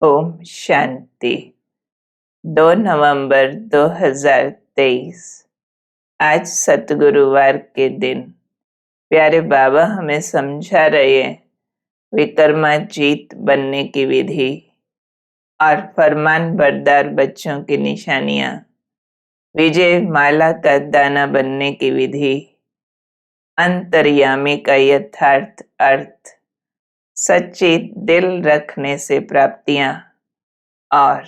ओम शांति। 2 नवंबर 2023 आज सतगुरुवार के दिन प्यारे बाबा हमें समझा रहे हैं विक्रमाजीत बनने की विधि और फरमान बरदार बच्चों की निशानियां, विजय माला का दाना बनने की विधि, अंतर्यामी का यथार्थ अर्थ, सच्ची दिल रखने से प्राप्तियां और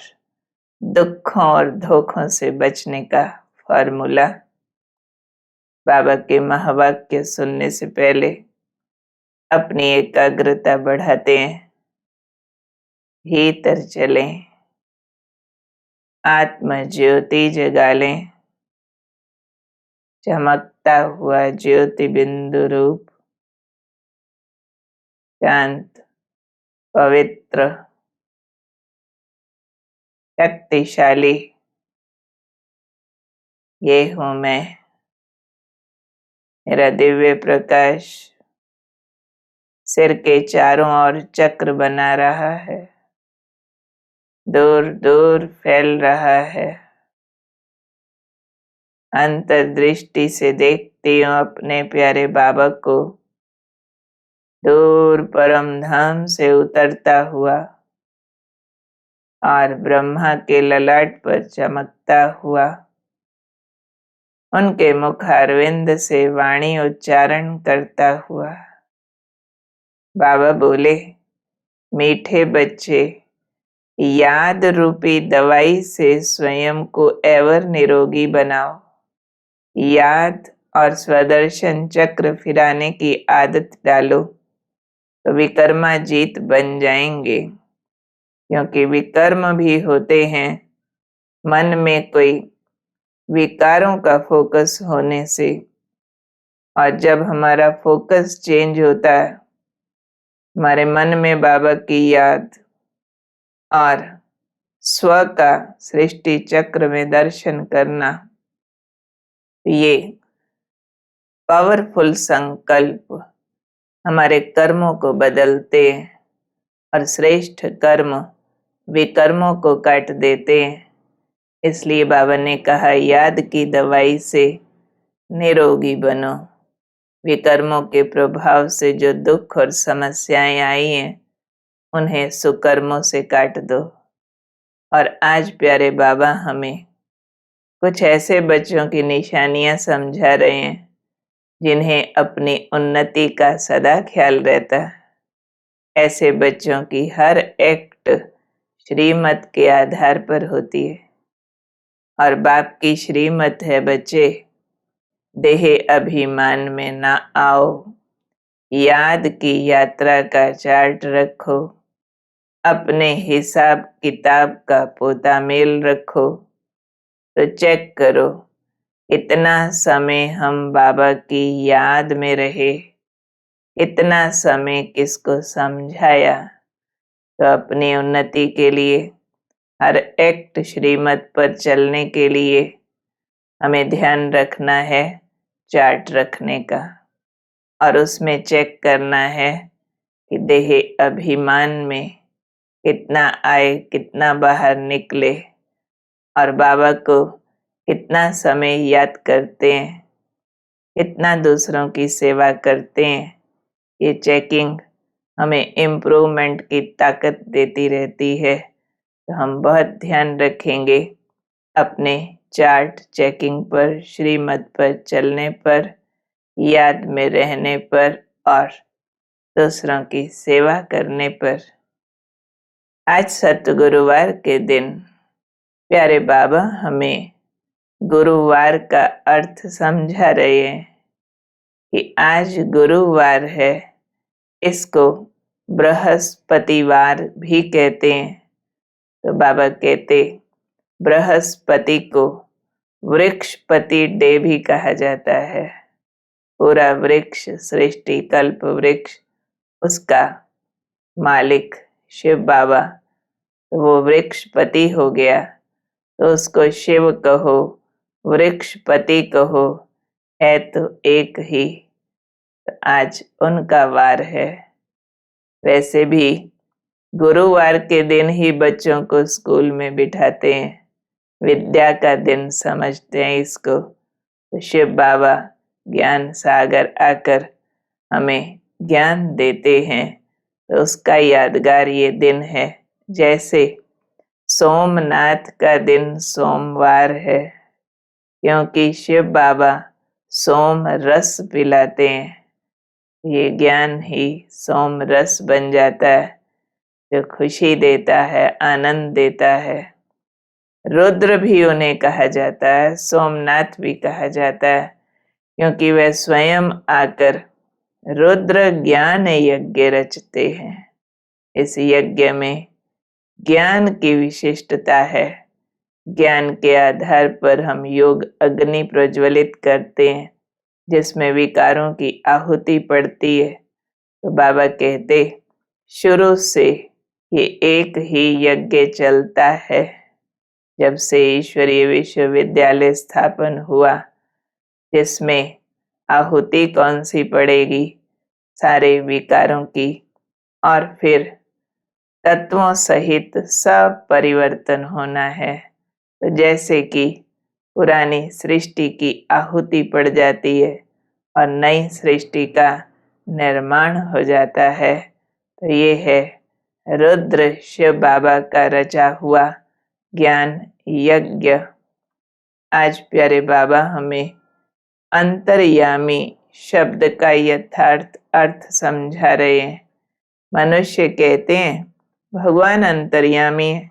दुखों और धोखों से बचने का फॉर्मूला। बाबा के महावाक्य सुनने से पहले अपनी एकाग्रता बढ़ाते हैं, भीतर चलें, आत्म ज्योति जगा लें। चमकता हुआ ज्योति बिंदु रूप, शांत, पवित्र, शक्तिशाली ये हूं मैं। मेरा दिव्य प्रकाश सिर के चारों ओर चक्र बना रहा है, दूर दूर फैल रहा है। अंतर्दृष्टि से देखती हूँ अपने प्यारे बाबा को, दूर परम धाम से उतरता हुआ और ब्रह्मा के ललाट पर चमकता हुआ। उनके मुखारविंद से वाणी उच्चारण करता हुआ। बाबा बोले, मीठे बच्चे, याद रूपी दवाई से स्वयं को एवर निरोगी बनाओ। याद और स्वदर्शन चक्र फिराने की आदत डालो तो विक्रमाजीत बन जाएंगे। क्योंकि विकर्म भी होते हैं मन में कोई विकारों का फोकस होने से, और जब हमारा फोकस चेंज होता है, हमारे मन में बाबा की याद और स्व का सृष्टि चक्र में दर्शन करना, ये पावरफुल संकल्प हमारे कर्मों को बदलते हैं और श्रेष्ठ कर्म विकर्मों को काट देते हैं। इसलिए बाबा ने कहा, याद की दवाई से निरोगी बनो। विकर्मों के प्रभाव से जो दुख और समस्याएं आई हैं, उन्हें सुकर्मों से काट दो। और आज प्यारे बाबा हमें कुछ ऐसे बच्चों की निशानियां समझा रहे हैं जिन्हें अपनी उन्नति का सदा ख्याल रहता है। ऐसे बच्चों की हर एक्ट श्रीमत के आधार पर होती है और बाप की श्रीमत है, बच्चे देह अभिमान में ना आओ, याद की यात्रा का चार्ट रखो, अपने हिसाब किताब का पोता मेल रखो, तो चेक करो इतना समय हम बाबा की याद में रहे, इतना समय किसको समझाया। तो अपनी उन्नति के लिए हर एक्ट श्रीमत पर चलने के लिए हमें ध्यान रखना है, चार्ट रखने का, और उसमें चेक करना है कि देह अभिमान में कितना आए, कितना बाहर निकले, और बाबा को कितना समय याद करते हैं, कितना दूसरों की सेवा करते हैं। ये चेकिंग हमें इम्प्रूवमेंट की ताकत देती रहती है। तो हम बहुत ध्यान रखेंगे अपने चार्ट चेकिंग पर, श्रीमत पर चलने पर, याद में रहने पर और दूसरों की सेवा करने पर। आज सतगुरुवार के दिन प्यारे बाबा हमें गुरुवार का अर्थ समझा रहे हैं कि आज गुरुवार है, इसको बृहस्पतिवार भी कहते हैं। तो बाबा कहते, बृहस्पति को वृक्षपति डे भी कहा जाता है। पूरा वृक्ष सृष्टि कल्प वृक्ष, उसका मालिक शिव बाबा, तो वो वृक्षपति हो गया, तो उसको शिव कहो, वृक्षपति कहो, है तो एक ही। तो आज उनका वार है। वैसे भी गुरुवार के दिन ही बच्चों को स्कूल में बिठाते हैं, विद्या का दिन समझते हैं इसको। तो शिव बाबा ज्ञान सागर आकर हमें ज्ञान देते हैं, तो उसका यादगार ये दिन है। जैसे सोमनाथ का दिन सोमवार है, क्योंकि शिव बाबा सोम रस पिलाते हैं। ये ज्ञान ही सोम रस बन जाता है, जो खुशी देता है, आनंद देता है। रुद्र भी उन्हें कहा जाता है, सोमनाथ भी कहा जाता है, क्योंकि वह स्वयं आकर रुद्र ज्ञान यज्ञ रचते हैं। इस यज्ञ में ज्ञान की विशिष्टता है। ज्ञान के आधार पर हम योग अग्नि प्रज्वलित करते हैं, जिसमें विकारों की आहुति पड़ती है। तो बाबा कहते शुरू से ये एक ही यज्ञ चलता है। जब से ईश्वरीय विश्वविद्यालय स्थापन हुआ, जिसमें आहुति कौन सी पड़ेगी? सारे विकारों की, और फिर तत्वों सहित सब परिवर्तन होना है। तो जैसे कि पुरानी सृष्टि की आहुति पड़ जाती है और नई सृष्टि का निर्माण हो जाता है, तो ये है रुद्र शिव बाबा का रचा हुआ ज्ञान यज्ञ। आज प्यारे बाबा हमें अंतर्यामी शब्द का यथार्थ अर्थ समझा रहे हैं। मनुष्य कहते हैं भगवान अंतर्यामी है,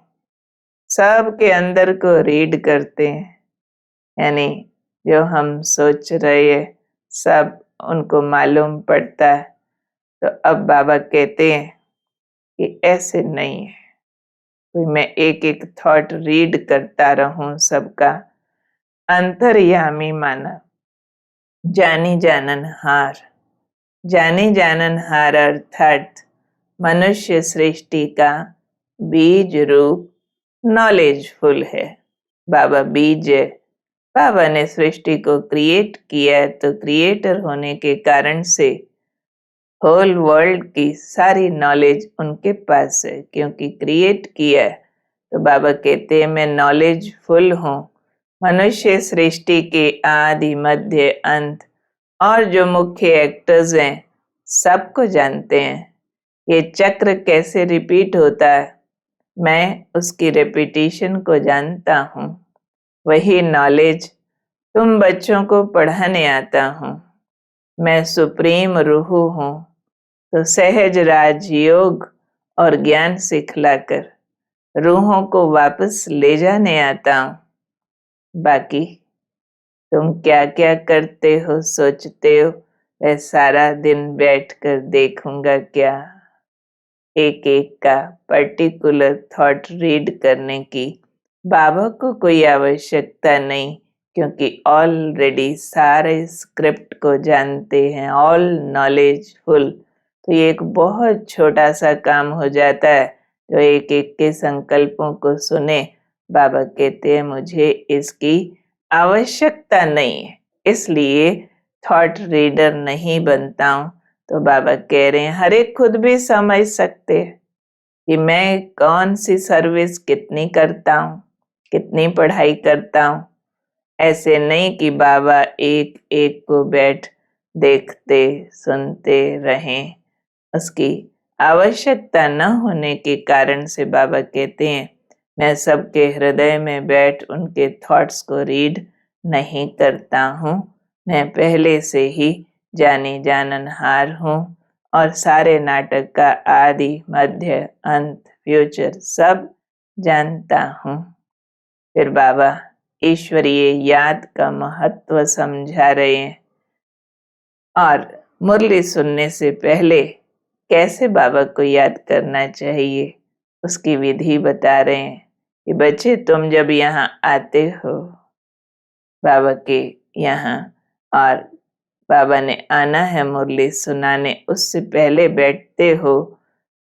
सबके अंदर को रीड करते हैं, यानी जो हम सोच रहे हैं सब उनको मालूम पड़ता है। तो अब बाबा कहते हैं कि ऐसे नहीं है, तो मैं एक एक थॉट रीड करता रहूं सबका। अंतर्यामी माना जानी जाननहार। जानी जाननहार अर्थात मनुष्य सृष्टि का बीज रूप नॉलेजफुल है। बाबा बीज है। बाबा ने सृष्टि को क्रिएट किया, तो क्रिएटर होने के कारण से होल वर्ल्ड की सारी नॉलेज उनके पास है, क्योंकि क्रिएट किया है। तो बाबा कहते हैं मैं नॉलेजफुल हूँ। मनुष्य सृष्टि के आदि मध्य अंत और जो मुख्य एक्टर्स हैं सबको जानते हैं। ये चक्र कैसे रिपीट होता है, मैं उसकी रेपिटेशन को जानता हूँ। वही नॉलेज तुम बच्चों को पढ़ाने आता हूँ। मैं सुप्रीम रूह हूँ, तो सहज राजयोग और ज्ञान सिखलाकर रूहों को वापस ले जाने आता हूँ। बाकी तुम क्या क्या करते हो, सोचते हो, वह सारा दिन बैठकर देखूंगा क्या? एक एक का पर्टिकुलर थॉट रीड करने की बाबा को कोई आवश्यकता नहीं, क्योंकि ऑलरेडी सारे स्क्रिप्ट को जानते हैं, ऑल नॉलेजफुल। तो ये एक बहुत छोटा सा काम हो जाता है, जो एक एक के संकल्पों को सुने। बाबा कहते हैं मुझे इसकी आवश्यकता नहीं है, इसलिए थॉट रीडर नहीं बनता हूँ। तो बाबा कह रहे हैं हर एक खुद भी समझ सकते हैं कि मैं कौन सी सर्विस कितनी करता हूँ, कितनी पढ़ाई करता हूँ। ऐसे नहीं कि बाबा एक एक को बैठ देखते सुनते रहें। उसकी आवश्यकता न होने के कारण से बाबा कहते हैं मैं सबके हृदय में बैठ उनके थॉट्स को रीड नहीं करता हूँ। मैं पहले से ही जानी जाननहार हूँ और सारे नाटक का आदि मध्य अंत फ्यूचर सब जानता हूँ। फिर बाबा ईश्वरीय याद का महत्व समझा रहे हैं, और मुरली सुनने से पहले कैसे बाबा को याद करना चाहिए उसकी विधि बता रहे हैं कि बच्चे तुम जब यहाँ आते हो बाबा के यहाँ, और बाबा ने आना है मुरली सुनाने, उससे पहले बैठते हो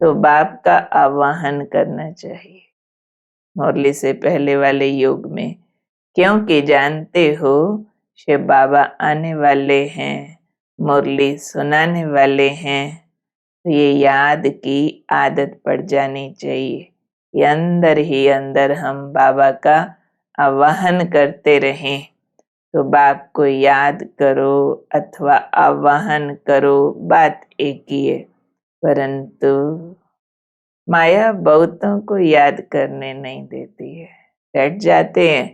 तो बाप का आवाहन करना चाहिए मुरली से पहले वाले योग में, क्योंकि जानते हो शिव बाबा आने वाले हैं, मुरली सुनाने वाले हैं। तो ये याद की आदत पड़ जानी चाहिए। ये अंदर ही अंदर हम बाबा का आवाहन करते रहें। तो बाप को याद करो अथवा आवाहन करो, बात एक ही है। परंतु माया बहुतों को याद करने नहीं देती है। बैठ जाते हैं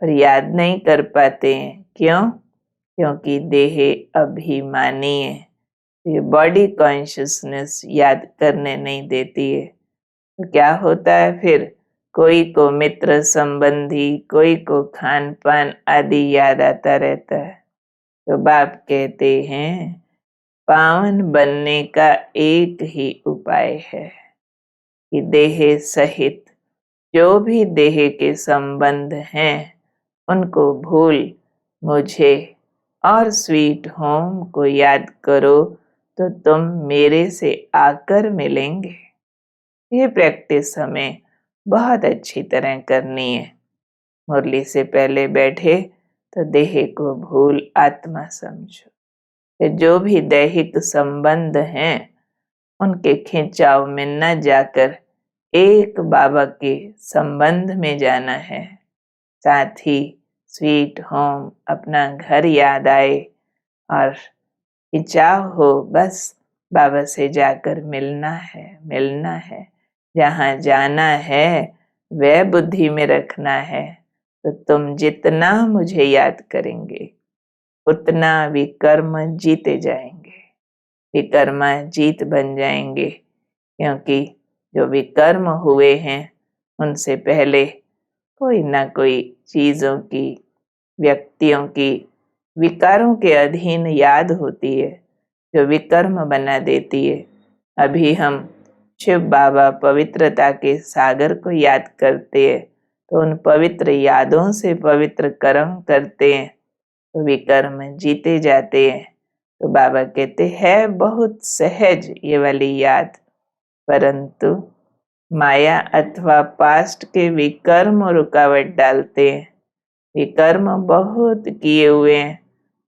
पर याद नहीं कर पाते हैं। क्यों? क्योंकि देह अभिमानी है। ये बॉडी कॉन्शियसनेस याद करने नहीं देती है। तो क्या होता है फिर? कोई को मित्र संबंधी, कोई को खान पान आदि याद आता रहता है। तो बाप कहते हैं पावन बनने का एक ही उपाय है कि देह सहित जो भी देह के संबंध हैं उनको भूल मुझे और स्वीट होम को याद करो, तो तुम मेरे से आकर मिलेंगे। ये प्रैक्टिस हमें बहुत अच्छी तरह करनी है। मुरली से पहले बैठे तो देह को भूल आत्मा समझो। जो भी दैहिक संबंध हैं उनके खिंचाव में न जाकर एक बाबा के संबंध में जाना है। साथ ही स्वीट होम अपना घर याद आए और खिंचाव हो, बस बाबा से जाकर मिलना है। जहाँ जाना है वह बुद्धि में रखना है। तो तुम जितना मुझे याद करेंगे उतना विकर्म जीते जाएंगे, विकर्मा जीत बन जाएंगे। क्योंकि जो विकर्म हुए हैं उनसे पहले कोई ना कोई चीज़ों की, व्यक्तियों की विकारों के अधीन याद होती है जो विकर्म बना देती है। अभी हम शिव बाबा पवित्रता के सागर को याद करते हैं तो उन पवित्र यादों से पवित्र कर्म करते हैं तो विकर्म जीते जाते हैं। तो बाबा कहते हैं बहुत सहज ये वाली याद, परंतु माया अथवा पास्ट के विकर्म रुकावट डालते हैं। विकर्म बहुत किए हुए हैं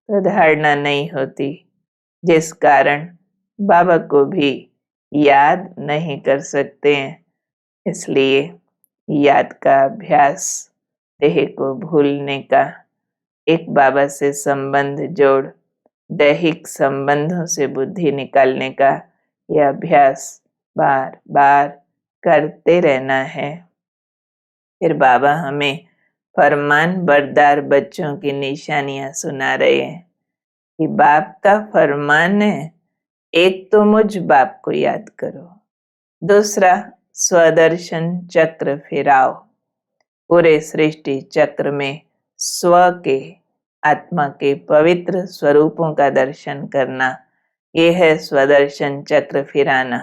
तो धारणा नहीं होती, जिस कारण बाबा को भी याद नहीं कर सकते हैं। इसलिए याद का अभ्यास, देह को भूलने का, एक बाबा से संबंध जोड़ दैहिक संबंधों से बुद्धि निकालने का यह अभ्यास बार बार करते रहना है। फिर बाबा हमें फरमान बरदार बच्चों की निशानियां सुना रहे हैं कि बाप का फरमान है, एक तो मुझ बाप को याद करो, दूसरा स्वदर्शन चक्र फिराओ। पूरे सृष्टि चक्र में स्व के, आत्मा के पवित्र स्वरूपों का दर्शन करना, ये है स्वदर्शन चक्र फिराना।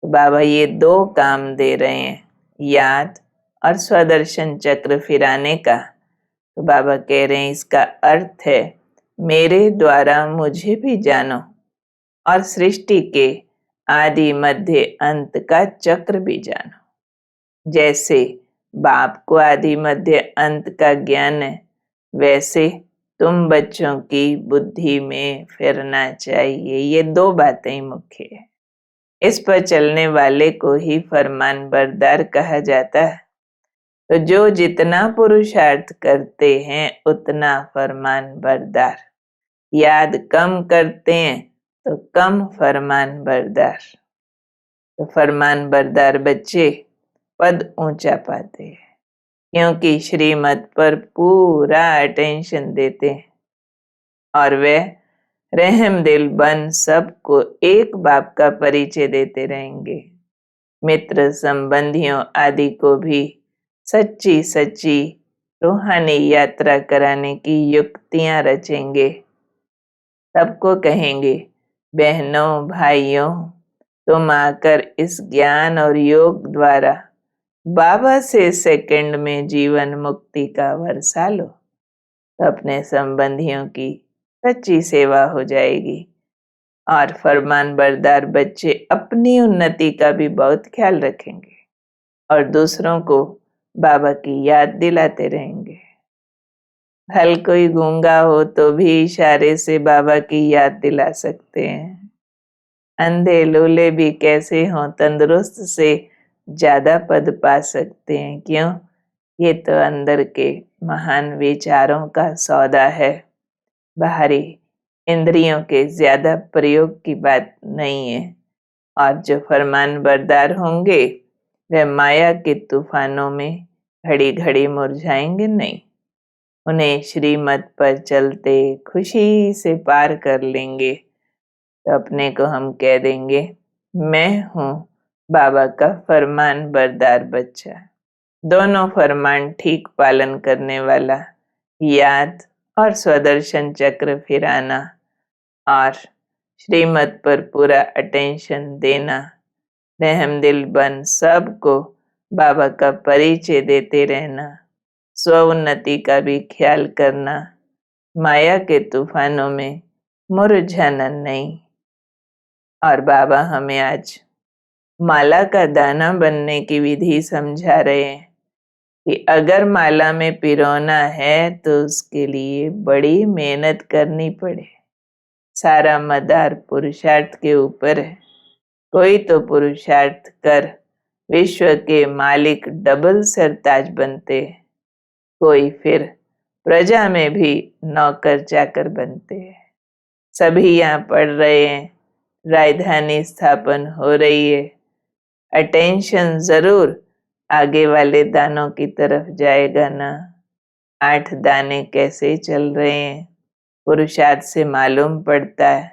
तो बाबा ये दो काम दे रहे हैं, याद और स्वदर्शन चक्र फिराने का। तो बाबा कह रहे हैं इसका अर्थ है मेरे द्वारा मुझे भी जानो और सृष्टि के आदि मध्य अंत का चक्र भी जानो। जैसे बाप को आदि मध्य अंत का ज्ञान है, वैसे तुम बच्चों की बुद्धि में फिरना चाहिए। ये दो बातें ही मुख्य है। इस पर चलने वाले को ही फरमान बरदार कहा जाता है। तो जो जितना पुरुषार्थ करते हैं उतना फरमान बरदार, याद कम करते हैं तो कम फरमान बरदार। तो फरमान बरदार बच्चे पद ऊंचा पाते हैं क्योंकि श्रीमत पर पूरा अटेंशन देते हैं और वे रहम दिल बन सबको एक बाप का परिचय देते रहेंगे। मित्र संबंधियों आदि को भी सच्ची सच्ची रूहानी यात्रा कराने की युक्तियां रचेंगे। सबको कहेंगे बहनों भाइयों, तुम आकर इस ज्ञान और योग द्वारा बाबा से सेकंड में जीवन मुक्ति का वर्षा लो। तो अपने संबंधियों की सच्ची सेवा हो जाएगी और फरमान बरदार बच्चे अपनी उन्नति का भी बहुत ख्याल रखेंगे और दूसरों को बाबा की याद दिलाते रहेंगे। भल कोई गूंगा हो तो भी इशारे से बाबा की याद दिला सकते हैं। अंधे लूले भी कैसे हों, तंदुरुस्त से ज्यादा पद पा सकते हैं। क्यों? ये तो अंदर के महान विचारों का सौदा है, बाहरी इंद्रियों के ज्यादा प्रयोग की बात नहीं है। और जो फरमान बरदार होंगे वे माया के तूफानों में घड़ी घड़ी मुरझाएंगे नहीं, उन्हें श्रीमत पर चलते खुशी से पार कर लेंगे। तो अपने को हम कह देंगे, मैं हूँ बाबा का फरमान बरदार बच्चा। दोनों फरमान ठीक पालन करने वाला, याद और स्वदर्शन चक्र फिराना और श्रीमत पर पूरा अटेंशन देना, रहमदिल बन सबको बाबा का परिचय देते रहना, स्व उन्नति का भी ख्याल करना, माया के तूफानों में मुरझाना नहीं। और बाबा हमें आज माला का दाना बनने की विधि समझा रहे हैं कि अगर माला में पिरोना है तो उसके लिए बड़ी मेहनत करनी पड़े। सारा मदार पुरुषार्थ के ऊपर है। कोई तो पुरुषार्थ कर विश्व के मालिक डबल सरताज बनते हैं, कोई फिर प्रजा में भी नौकर चाकर बनते हैं। सभी यहाँ पढ़ रहे हैं, राजधानी स्थापन हो रही है, अटेंशन जरूर आगे वाले दानों की तरफ जाएगा ना। 8 दाने कैसे चल रहे हैं पुरुषार्थ से मालूम पड़ता है।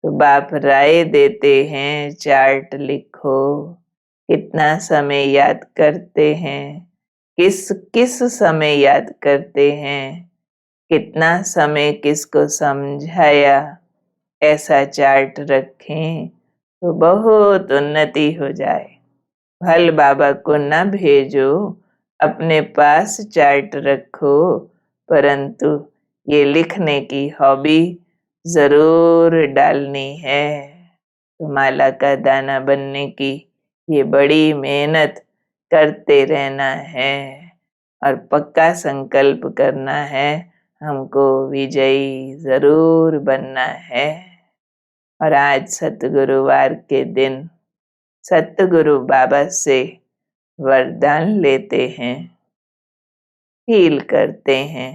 तो बाप राय देते हैं, चार्ट लिखो, कितना समय याद करते हैं, किस किस समय याद करते हैं, कितना समय किसको समझाया, ऐसा चार्ट रखें तो बहुत उन्नति हो जाए। भल बाबा को न भेजो, अपने पास चार्ट रखो, परंतु ये लिखने की हॉबी जरूर डालनी है। तो माला का दाना बनने की ये बड़ी मेहनत करते रहना है और पक्का संकल्प करना है, हमको विजयी जरूर बनना है। और आज सतगुरुवार के दिन सतगुरु बाबा से वरदान लेते हैं, फील करते हैं।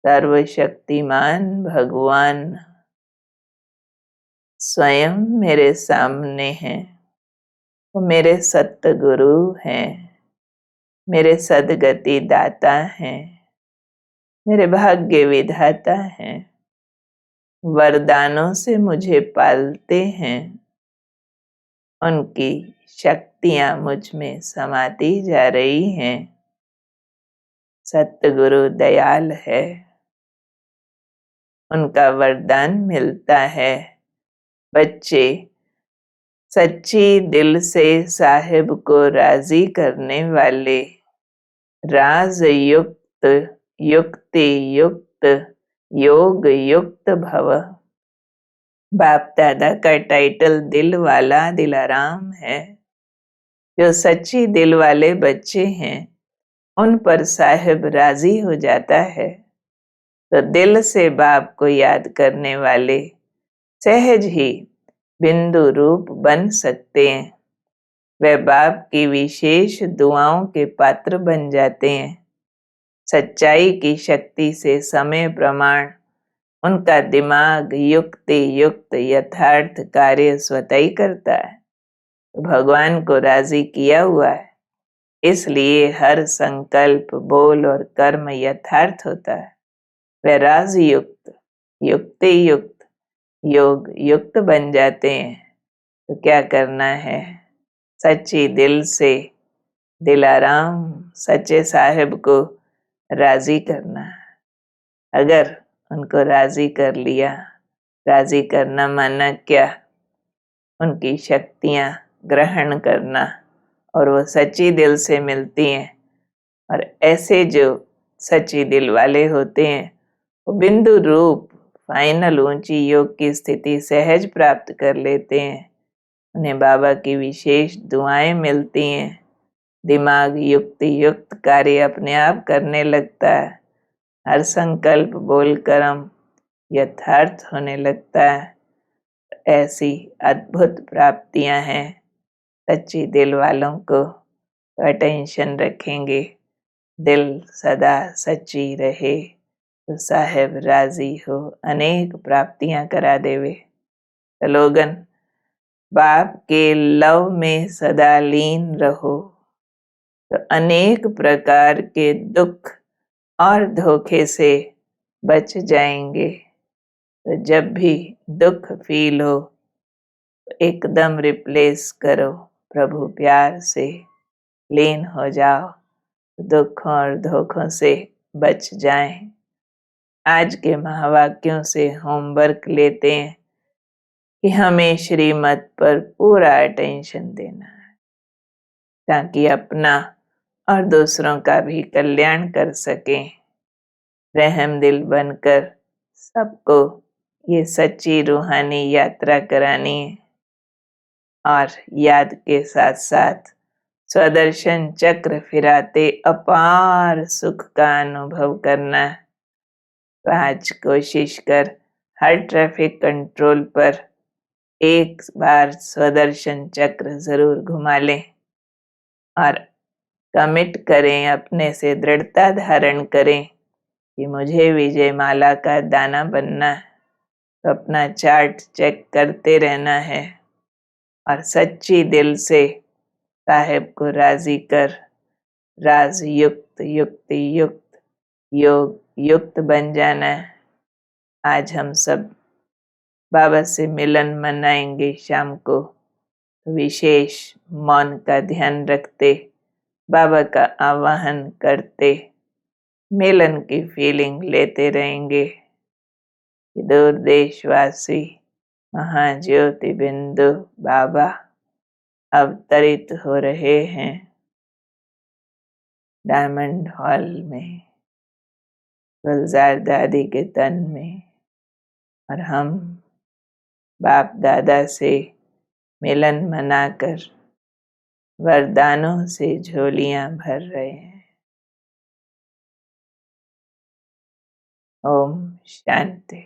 सर्वशक्तिमान भगवान स्वयं मेरे सामने हैं, वो मेरे सतगुरु हैं, मेरे सदगति दाता हैं, मेरे भाग्य विधाता हैं, वरदानों से मुझे पालते हैं, उनकी शक्तियां मुझ में समाती जा रही हैं। सतगुरु दयाल है, उनका वरदान मिलता है। बच्चे सच्ची दिल से साहिब को राजी करने वाले, राज युक्त, युक्ति युक्त, योग युक्त भव। बाप दादा का टाइटल दिल वाला दिलाराम है। जो सच्ची दिल वाले बच्चे हैं उन पर साहिब राजी हो जाता है। तो दिल से बाप को याद करने वाले सहज ही बिंदु रूप बन सकते हैं। वे बाप की विशेष दुआओं के पात्र बन जाते हैं। सच्चाई की शक्ति से समय प्रमाण उनका दिमाग युक्ति युक्त यथार्थ कार्य स्वतः ही करता है। भगवान को राजी किया हुआ है, इसलिए हर संकल्प, बोल और कर्म यथार्थ होता है। वे राज युक्त, युक्ति युक्त, योग युक्त बन जाते हैं। तो क्या करना है? सच्ची दिल से दिलाराम सच्चे साहिब को राजी करना। अगर उनको राजी कर लिया, राजी करना माना क्या? उनकी शक्तियां ग्रहण करना, और वो सच्ची दिल से मिलती हैं। और ऐसे जो सच्ची दिल वाले होते हैं वो बिंदु रूप फाइनल ऊंची योग की स्थिति सहज प्राप्त कर लेते हैं। उन्हें बाबा की विशेष दुआएं मिलती हैं। दिमाग युक्ति युक्त कार्य अपने आप करने लगता है। हर संकल्प बोल कर्म यथार्थ होने लगता है। ऐसी अद्भुत प्राप्तियां हैं। सच्ची दिल वालों को अटेंशन रखेंगे, दिल सदा सच्ची रहे तो साहेब राजी हो, अनेक प्राप्तियां करा देवे। स्लोगन: बाप के लव में सदा लीन रहो तो अनेक प्रकार के दुख और धोखे से बच जाएंगे। तो जब भी दुख फील हो तो एकदम रिप्लेस करो प्रभु प्यार से, लीन हो जाओ, दुखों और धोखों से बच जाएं। आज के महावाक्यों से होमवर्क लेते हैं कि हमें श्रीमत पर पूरा अटेंशन देना है ताकि अपना और दूसरों का भी कल्याण कर सकें। रहम दिल बनकर सबको ये सच्ची रूहानी यात्रा करानी है और याद के साथ साथ स्वदर्शन चक्र फिराते अपार सुख का अनुभव करना। तो आज कोशिश कर हर ट्रैफिक कंट्रोल पर एक बार स्वदर्शन चक्र जरूर घुमा लें और कमिट करें, अपने से दृढ़ता धारण करें कि मुझे विजय माला का दाना बनना है। तो अपना चार्ट चेक करते रहना है और सच्ची दिल से साहेब को राजी कर राज युक्त युक्ति युक्त योग युक्त बन जाना है। आज हम सब बाबा से मिलन मनाएंगे शाम को, विशेष मौन का ध्यान रखते, बाबा का आवाहन करते, मिलन की फीलिंग लेते रहेंगे कि दूर देशवासी महाज्योति बिंदु बाबा अवतरित हो रहे हैं डायमंड हॉल में, गुलजार दादी के तन में, और हम बाप दादा से मिलन मनाकर वरदानों से झोलियां भर रहे हैं। ओम शांति।